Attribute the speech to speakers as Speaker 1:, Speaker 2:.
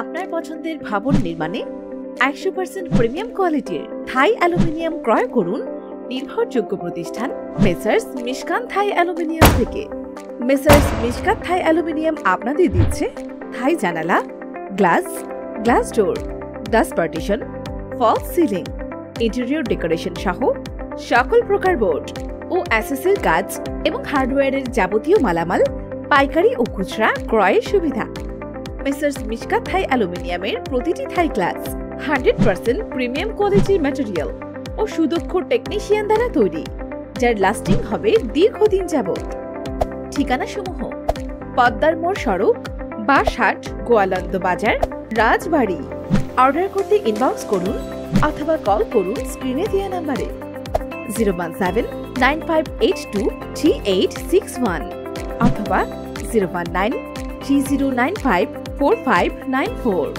Speaker 1: আপনার পছন্দের ভবন নির্মাণে 100% প্রিমিয়াম কোয়ালিটির থাই অ্যালুমিনিয়াম ক্রয় করুন নির্ভরযোগ্য প্রতিষ্ঠান মেসার্স মিশকান থাই অ্যালুমিনিয়াম থেকে। মেসার্স মিশকান থাই অ্যালুমিনিয়াম আপনাদের দিচ্ছে থাই জানালা, glass door, glass partition, false ceiling, interior decoration সহ সকল প্রকার বোর্ড ও অ্যাসেসরির কাজ এবং হার্ডওয়্যারের যাবতীয় মালামাল পাইকারি ও খুচরা ক্রয়ের সুবিধা। মেসার্স মিশকান থাই অ্যালুমিনিয়ামের প্রতিটি থাই গ্লাস 100% প্রিমিয়াম কোয়ালিটির ম্যাটেরিয়াল ও সুদক্ষ টেকনিশিয়ান দ্বারা তৈরি, যার লাস্টিং হবে দীর্ঘদিন যাবত। ঠিকানা সমূহ: পদ্মার মোড় সড়ক, বাঁশহাট, গোয়ালন্দ বাজার, রাজবাড়ী। অর্ডার করতে ইনবক্স করুন অথবা কল করুন স্ক্রিনে দেওয়া নম্বরে 01795823861 অথবা 01930954594।